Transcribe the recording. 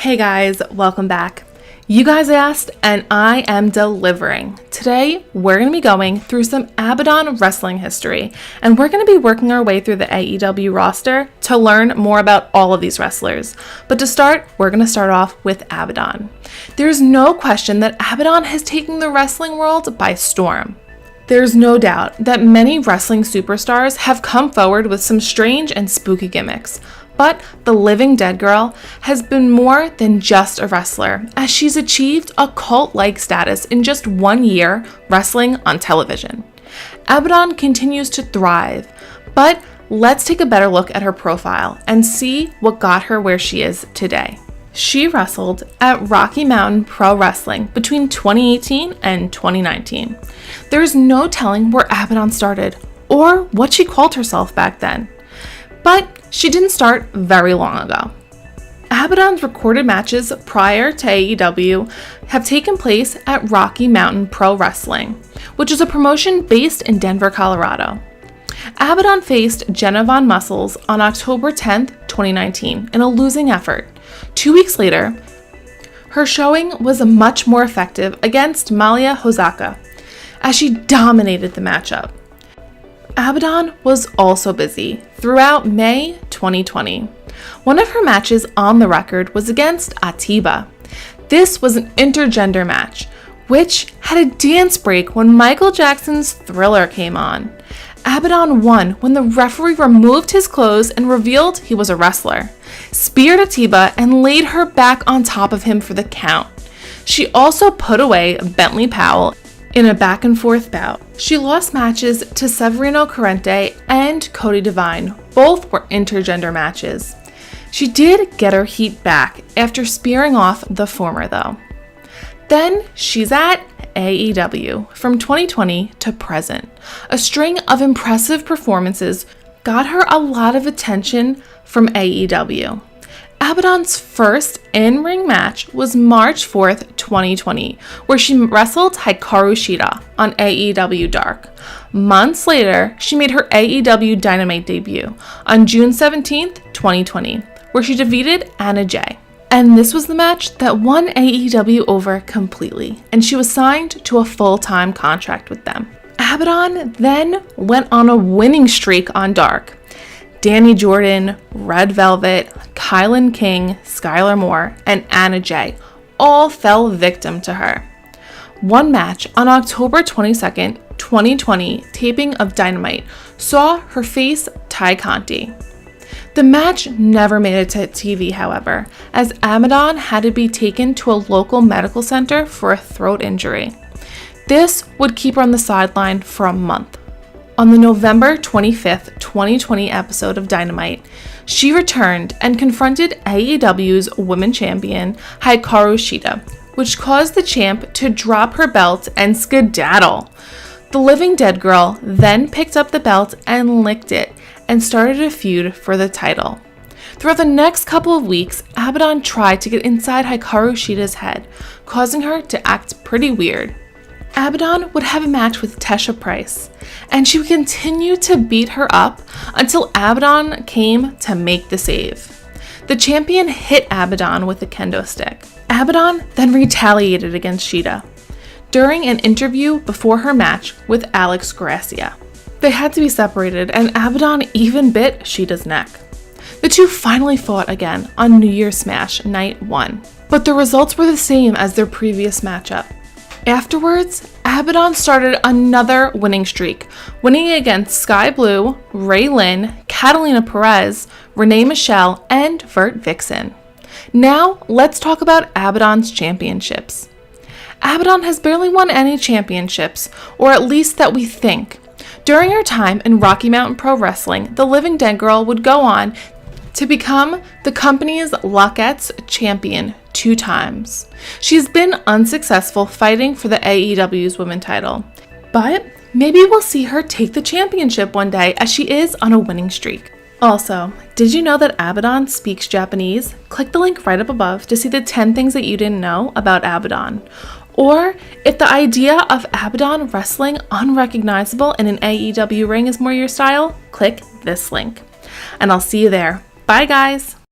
Hey guys, welcome back. You guys asked, and I am delivering. Today, we're going to be going through some Abadon wrestling history, and we're going to be working our way through the AEW roster to learn more about all of these wrestlers. But to start, we're going to start off with Abadon. There's no question that Abadon has taken the wrestling world by storm. There's no doubt that many wrestling superstars have come forward with some strange and spooky gimmicks. But the Living Dead Girl has been more than just a wrestler, as she's achieved a cult-like status in just 1 year wrestling on television. Abadon continues to thrive, but let's take a better look at her profile and see what got her where she is today. She wrestled at Rocky Mountain Pro Wrestling between 2018 and 2019. There's no telling where Abadon started or what she called herself back then. But she didn't start very long ago. Abadon's recorded matches prior to AEW have taken place at Rocky Mountain Pro Wrestling, which is a promotion based in Denver, Colorado. Abadon faced Jenna Von Muscles on October 10th, 2019 in a losing effort. 2 weeks later, her showing was much more effective against Malia Hosaka, as she dominated the matchup. Abadon was also busy throughout May 2020. One of her matches on the record was against Atiba. This was an intergender match, which had a dance break when Michael Jackson's Thriller came on. Abadon won when the referee removed his clothes and revealed he was a wrestler, speared Atiba, and laid her back on top of him for the count. She also put away Bentley Powell in a back-and-forth bout. She lost matches to Severino Corrente and Cody Devine. Both were intergender matches. She did get her heat back after spearing off the former, though. Then she's at AEW from 2020 to present. A string of impressive performances got her a lot of attention from AEW. Abadon's first in-ring match was March 4th, 2020, where she wrestled Hikaru Shida on AEW Dark. Months later, she made her AEW Dynamite debut on June 17th, 2020, where she defeated Anna Jay. And this was the match that won AEW over completely, and she was signed to a full-time contract with them. Abadon then went on a winning streak on Dark. Danny Jordan, Red Velvet, Kylan King, Skylar Moore, and Anna Jay all fell victim to her. One match on October 22nd, 2020, taping of Dynamite, saw her face Ty Conti. The match never made it to TV, however, as Abadon had to be taken to a local medical center for a throat injury. This would keep her on the sideline for a month. On the November 25th, 2020 episode of Dynamite, she returned and confronted AEW's Women's Champion Hikaru Shida, which caused the champ to drop her belt and skedaddle. The Living Dead Girl then picked up the belt and licked it and started a feud for the title. Throughout the next couple of weeks, Abadon tried to get inside Hikaru Shida's head, causing her to act pretty weird. Abadon would have a match with Tesha Price, and she would continue to beat her up until Abadon came to make the save. The champion hit Abadon with a kendo stick. Abadon then retaliated against Shida during an interview before her match with Alex Gracia. They had to be separated, and Abadon even bit Shida's neck. The two finally fought again on New Year's Smash Night 1, but the results were the same as their previous matchup. Afterwards, Abadon started another winning streak, winning against Sky Blue, Ray Lynn, Catalina Perez, Renee Michelle, and Vert Vixen. Now, let's talk about Abadon's championships. Abadon has barely won any championships, or at least that we think. During her time in Rocky Mountain Pro Wrestling, the Living Dead Girl would go on to become the company's Lockettes champion 2 times. She's been unsuccessful fighting for the AEW's women's title, but maybe we'll see her take the championship one day as she is on a winning streak. Also, did you know that Abadon speaks Japanese? Click the link right up above to see the 10 things that you didn't know about Abadon. Or if the idea of Abadon wrestling unrecognizable in an AEW ring is more your style, click this link. And I'll see you there. Bye guys!